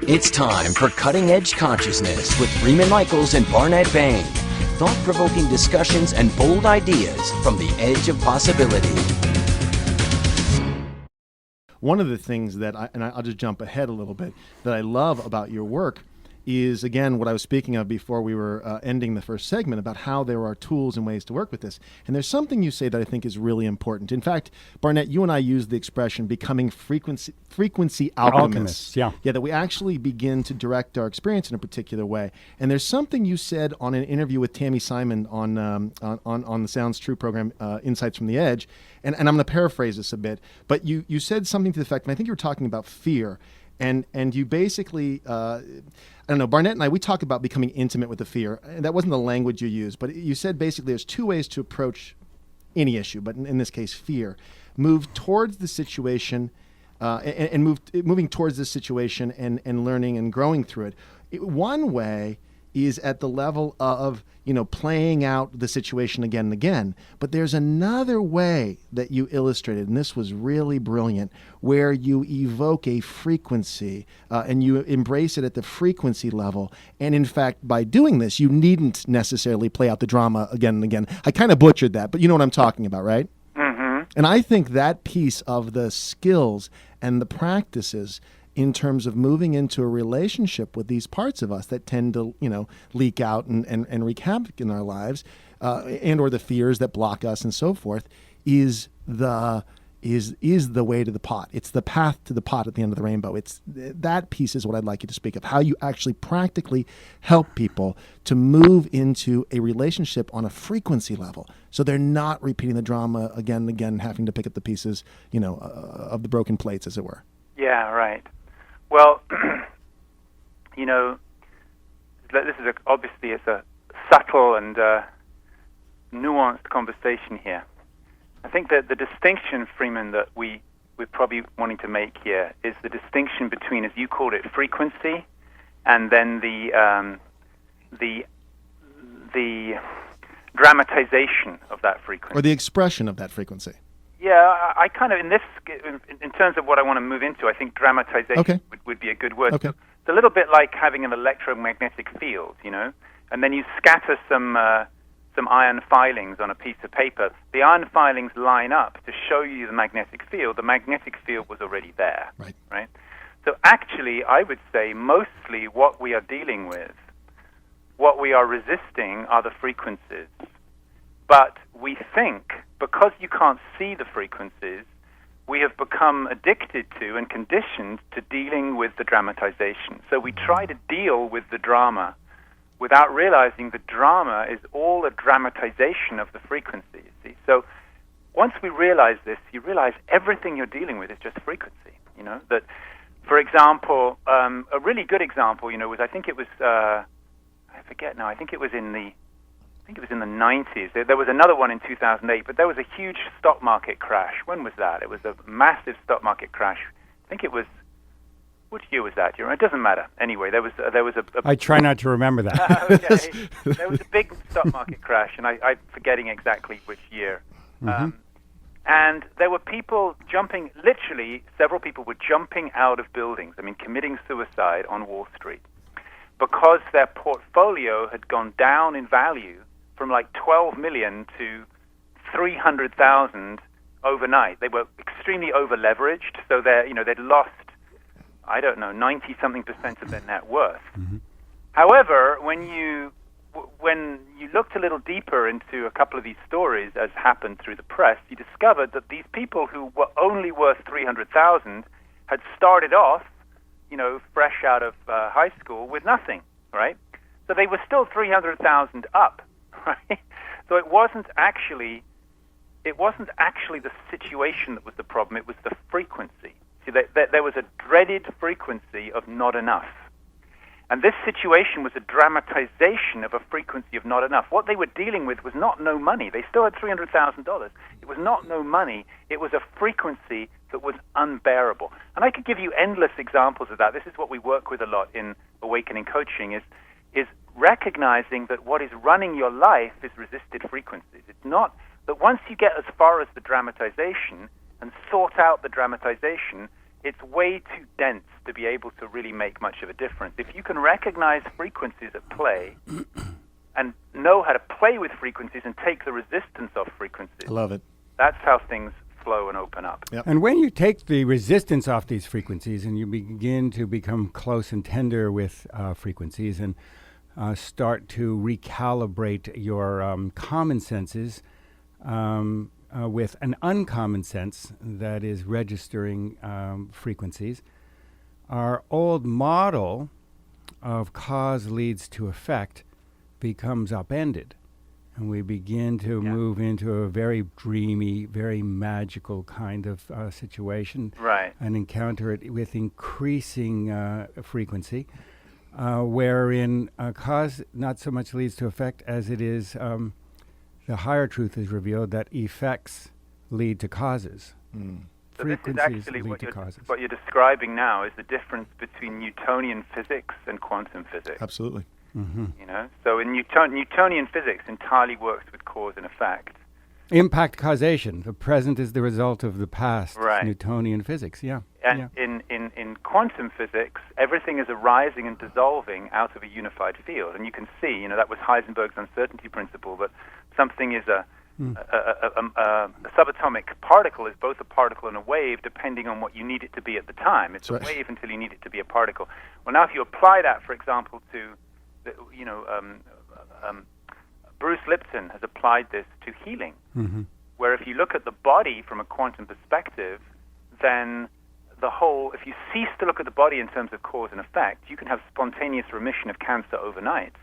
It's time for Cutting Edge Consciousness with Freeman Michaels and Barnett Bain. Thought-provoking discussions and bold ideas from the edge of possibility. One of the things that I'll just jump ahead a little bit, that I love about your work is, again, what I was speaking of before we were ending the first segment about how there are tools and ways to work with this. And there's something you say that I think is really important. In fact, Barnett, you and I use the expression becoming frequency alchemists. Yeah, that we actually begin to direct our experience in a particular way. And there's something you said on an interview with Tammy Simon on the Sounds True program, Insights from the Edge. And I'm going to paraphrase this a bit, but you said something to the effect, and I think you were talking about fear. And you basically, I don't know, Barnett and I, we talk about becoming intimate with the fear. And that wasn't the language you used, but you said basically there's two ways to approach any issue, but in this case, fear. Move towards the situation moving towards this situation and learning and growing through it. One way is at the level of, playing out the situation again and again. But there's another way that you illustrated, and this was really brilliant, where you evoke a frequency and you embrace it at the frequency level. And in fact, by doing this, you needn't necessarily play out the drama again and again. I kind of butchered that, but you know what I'm talking about, right? Mm-hmm. And I think that piece of the skills and the practices in terms of moving into a relationship with these parts of us that tend to, leak out and wreak havoc in our lives, and or the fears that block us and so forth, is the way to the pot. It's the path to the pot at the end of the rainbow. It's that piece is what I'd like you to speak of, how you actually practically help people to move into a relationship on a frequency level, so they're not repeating the drama again and again, having to pick up the pieces, of the broken plates, as it were. Yeah, right. Well, this is obviously it's a subtle and nuanced conversation here. I think that the distinction, Freeman, that we're probably wanting to make here is the distinction between, as you called it, frequency, and then the dramatization of that frequency, or the expression of that frequency. Yeah, I kind of, in terms of what I want to move into, I think dramatization would be a good word. Okay. It's a little bit like having an electromagnetic field, and then you scatter some iron filings on a piece of paper. The iron filings line up to show you the magnetic field. The magnetic field was already there, right? So actually, I would say mostly what we are dealing with, what we are resisting are the frequencies. But we think, because you can't see the frequencies, we have become addicted to and conditioned to dealing with the dramatization. So we try to deal with the drama without realizing the drama is all a dramatization of the frequency, you see. So once we realize this, you realize everything you're dealing with is just frequency, That, for example, a really good example, was, I think it was, I forget now, I think it was in the 90s. There was another one in 2008, but there was a huge stock market crash. When was that? It was a massive stock market crash. I think it was, which year was that? It doesn't matter. Anyway, there was a I try not to remember that. Okay. There was a big stock market crash, and I'm forgetting exactly which year. Mm-hmm. And there were people jumping, literally several people were jumping out of buildings, committing suicide on Wall Street, because their portfolio had gone down in value from like 12 million to 300,000 overnight. They were extremely over-leveraged, so they'd lost, 90-something% of their net worth. Mm-hmm. However, when you looked a little deeper into a couple of these stories, as happened through the press, you discovered that these people who were only worth 300,000 had started off, fresh out of high school with nothing, right? So they were still 300,000 up, right? So it wasn't actually the situation that was the problem. It was the frequency. See, there was a dreaded frequency of not enough. And this situation was a dramatization of a frequency of not enough. What they were dealing with was not no money. They still had $300,000. It was not no money. It was a frequency that was unbearable. And I could give you endless examples of that. This is what we work with a lot in Awakening Coaching, is recognizing that what is running your life is resisted frequencies. It's not that once you get as far as the dramatization and sort out the dramatization, it's way too dense to be able to really make much of a difference. If you can recognize frequencies at play and know how to play with frequencies and take the resistance off frequencies, I love it. that's how things flow and open up. Yep. And when you take the resistance off these frequencies and you begin to become close and tender with frequencies and start to recalibrate your common senses with an uncommon sense that is registering frequencies, our old model of cause leads to effect becomes upended. And we begin to move into a very dreamy, very magical kind of situation, Right. and encounter it with increasing frequency, wherein cause not so much leads to effect as it is the higher truth is revealed that effects lead to causes. So this is Frequencies actually lead to causes. what you're describing now is the difference between Newtonian physics and quantum physics. Absolutely. You know, so in Newtonian physics entirely works with cause and effect. Impact causation. The present is the result of the past. Right. Newtonian physics, yeah. And in quantum physics, everything is arising and dissolving out of a unified field. And you can see, you know, that was Heisenberg's uncertainty principle, that something is a subatomic particle is both a particle and a wave depending on what you need it to be at the time. It's a wave until you need it to be a particle. Well, now if you apply that, for example, to Bruce Lipton has applied this to healing, where if you look at the body from a quantum perspective, then if you cease to look at the body in terms of cause and effect, you can have spontaneous remission of cancer overnight,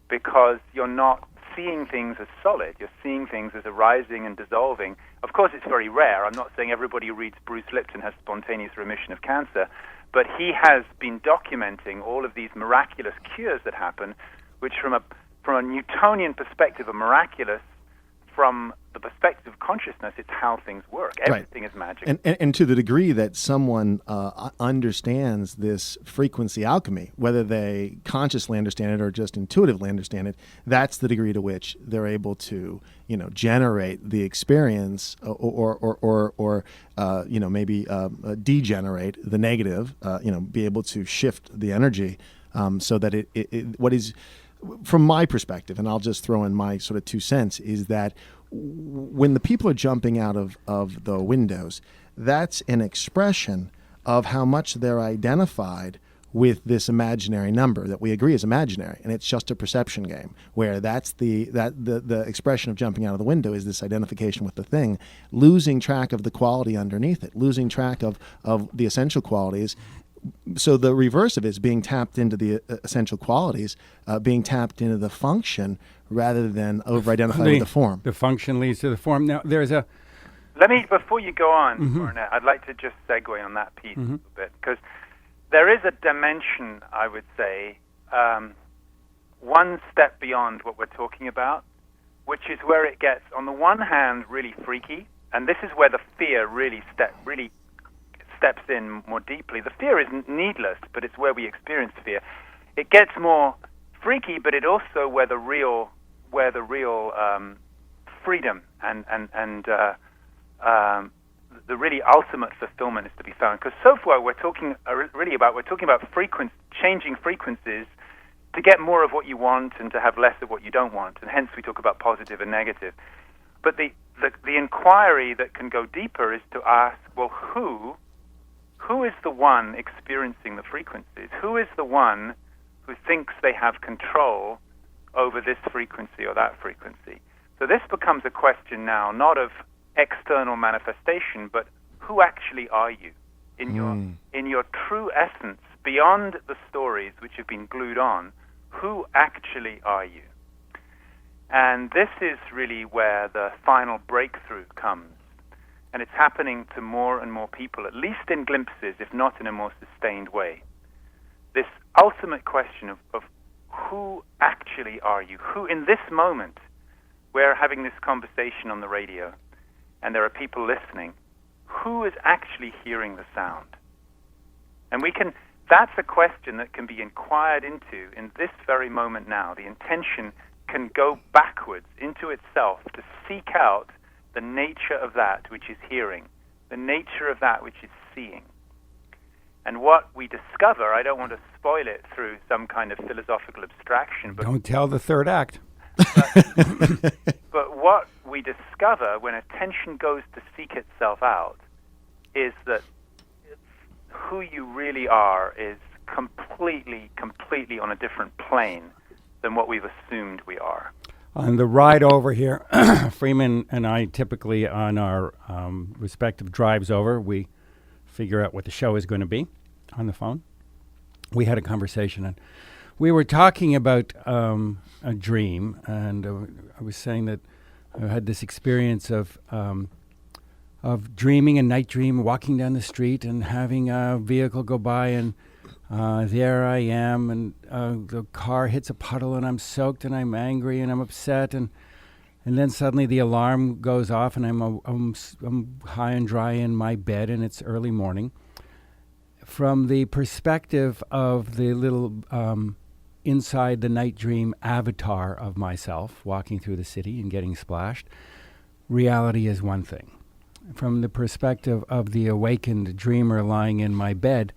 because you're not seeing things as solid. You're seeing things as arising and dissolving. Of course, it's very rare. I'm not saying everybody who reads Bruce Lipton has spontaneous remission of cancer, but he has been documenting all of these miraculous cures that happen, which from a Newtonian perspective are miraculous. From the perspective of consciousness, it's how things work. Everything is magic. And to the degree that someone understands this frequency alchemy, whether they consciously understand it or just intuitively understand it, that's the degree to which they're able to, generate the experience or maybe degenerate the negative, be able to shift the energy so that it what is. From my perspective, and I'll just throw in my sort of 2 cents, is that when the people are jumping out of the windows, that's an expression of how much they're identified with this imaginary number that we agree is imaginary, and it's just a perception game. Where that's the expression of jumping out of the window is this identification with the thing, losing track of the quality underneath it, losing track of the essential qualities. So the reverse of it is being tapped into the essential qualities, being tapped into the function rather than over-identifying with the form. The function leads to the form. Now, there's a... Before you go on, Barnett, I'd like to just segue on that piece a little bit, because there is a dimension, I would say, one step beyond what we're talking about, which is where it gets, on the one hand, really freaky, and this is where the fear really steps in more deeply. The fear is needless, but it's where we experience fear. It gets more freaky, but it also where the real freedom and the really ultimate fulfillment is to be found. Because so far we're talking about changing frequencies to get more of what you want and to have less of what you don't want, and hence we talk about positive and negative. But the inquiry that can go deeper is to ask, well, who is the one experiencing the frequencies? Who is the one who thinks they have control over this frequency or that frequency? So this becomes a question now, not of external manifestation, but who actually are you in your true essence, beyond the stories which have been glued on? Who actually are you? And this is really where the final breakthrough comes. And it's happening to more and more people, at least in glimpses, if not in a more sustained way. This ultimate question of who actually are you? Who, in this moment, we're having this conversation on the radio, and there are people listening, who is actually hearing the sound? And that's a question that can be inquired into in this very moment now. The intention can go backwards into itself to seek out the nature of that which is hearing, the nature of that which is seeing. And what we discover, I don't want to spoil it through some kind of philosophical abstraction, but Don't tell the third act. but what we discover when attention goes to seek itself out is that who you really are is completely on a different plane than what we've assumed we are. On the ride over here, Freeman and I typically on our respective drives over, we figure out what the show is going to be on the phone. We had a conversation and we were talking about a dream, and I was saying that I had this experience of dreaming a night dream, walking down the street and having a vehicle go by, and there I am, and the car hits a puddle, and I'm soaked, and I'm angry, and I'm upset, and then suddenly the alarm goes off, and I'm high and dry in my bed, and it's early morning. From the perspective of the little inside the night dream avatar of myself walking through the city and getting splashed, reality is one thing. From the perspective of the awakened dreamer lying in my bed,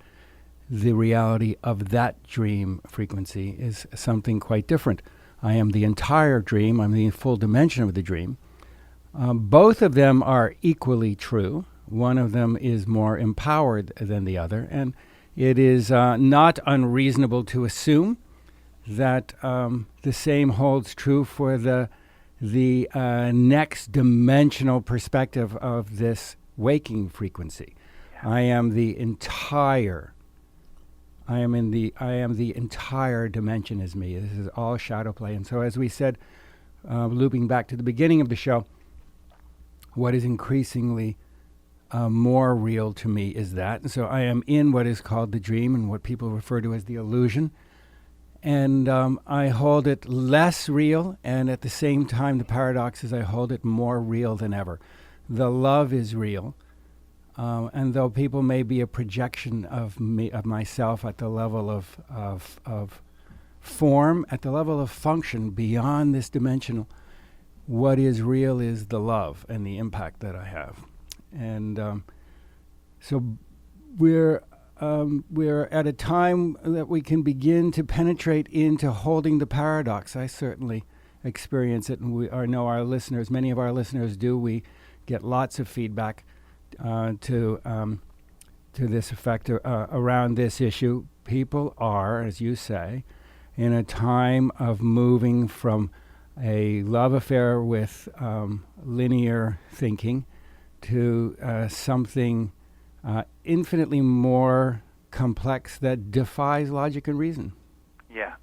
the reality of that dream frequency is something quite different. I am the entire dream. I'm the full dimension of the dream. Both of them are equally true. One of them is more empowered than the other, and it is not unreasonable to assume that the same holds true for the next dimensional perspective of this waking frequency. Yeah. I am the entire dimension as me. This is all shadow play. And so as we said, looping back to the beginning of the show, what is increasingly more real to me is that. And so I am in what is called the dream and what people refer to as the illusion. And I hold it less real, and at the same time, the paradox is I hold it more real than ever. The love is real, and though people may be a projection of me, of myself, at the level of form, at the level of function, beyond this dimensional, what is real is the love and the impact that I have. And so we're at a time that we can begin to penetrate into holding the paradox. I certainly experience it, and I know our listeners, many of our listeners do. We get lots of feedback to this effect around this issue. People are, as you say, in a time of moving from a love affair with linear thinking to something infinitely more complex that defies logic and reason. Yeah.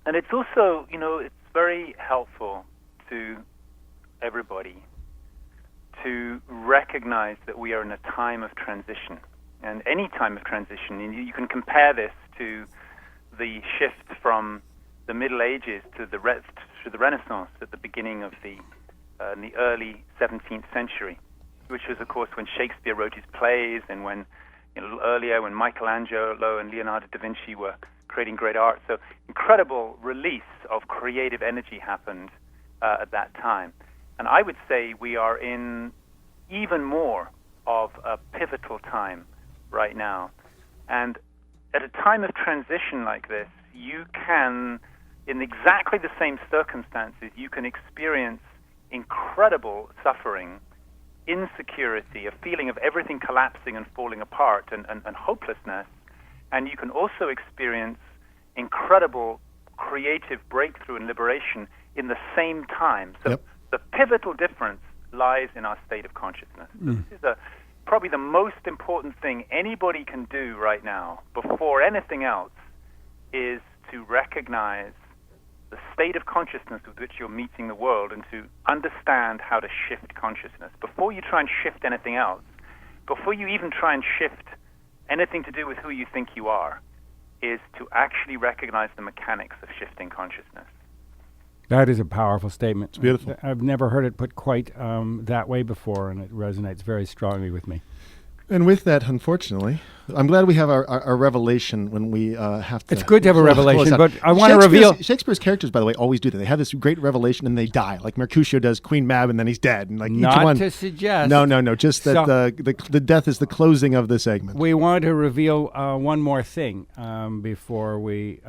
And it's also, it's very helpful to everybody to recognize that we are in a time of transition. And any time of transition, you can compare this to the shift from the Middle Ages to the Renaissance at the beginning of in the early 17th century, which was, of course, when Shakespeare wrote his plays, and when a little earlier when Michelangelo and Leonardo da Vinci were creating great art. So incredible release of creative energy happened at that time. And I would say we are in even more of a pivotal time right now. And at a time of transition like this, you can, in exactly the same circumstances, you can experience incredible suffering, insecurity, a feeling of everything collapsing and falling apart, and hopelessness. And you can also experience incredible creative breakthrough and liberation in the same time. So the pivotal difference lies in our state of consciousness. This is probably the most important thing anybody can do right now, before anything else, is to recognize the state of consciousness with which you're meeting the world, and to understand how to shift consciousness. Before you try and shift anything else, before you even try and shift anything to do with who you think you are, is to actually recognize the mechanics of shifting consciousness. That is a powerful statement. It's beautiful. I've never heard it put quite that way before, and it resonates very strongly with me. And with that, unfortunately, I'm glad we have our revelation when we have to. It's good to have a revelation, close but out. I want to reveal. Shakespeare's characters, by the way, always do that. They have this great revelation and they die, like Mercutio does Queen Mab, and then he's dead. And like each Not one. to suggest. No. Just that the death is the closing of the segment. We want to reveal one more thing before we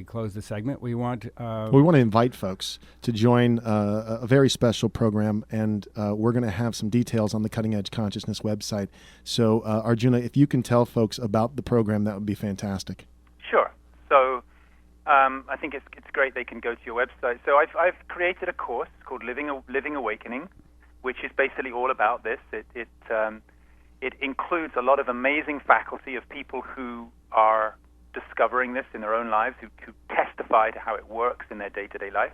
close the segment. We want to invite folks to join a very special program, and we're going to have some details on the Cutting Edge Consciousness website. So, Arjuna, if you can tell folks about the program, that would be fantastic. Sure. So, I think it's great they can go to your website. So, I've created a course called Living Awakening, which is basically all about this. It includes a lot of amazing faculty of people who are discovering this in their own lives, who testify to how it works in their day-to-day life.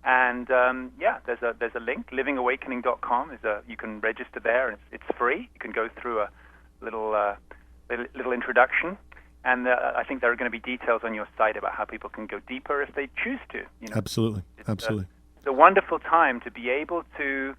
And there's a link, livingawakening.com. You can register there, and it's free. You can go through a little introduction, and I think there are going to be details on your site about how people can go deeper if they choose to. Absolutely. It's a wonderful time to be able to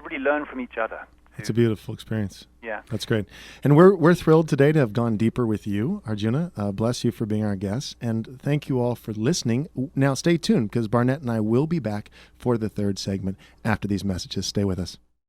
really learn from each other. It's a beautiful experience. Yeah. That's great. And we're thrilled today to have gone deeper with you, Arjuna. Bless you for being our guest. And thank you all for listening. Now stay tuned, because Barnett and I will be back for the third segment after these messages. Stay with us.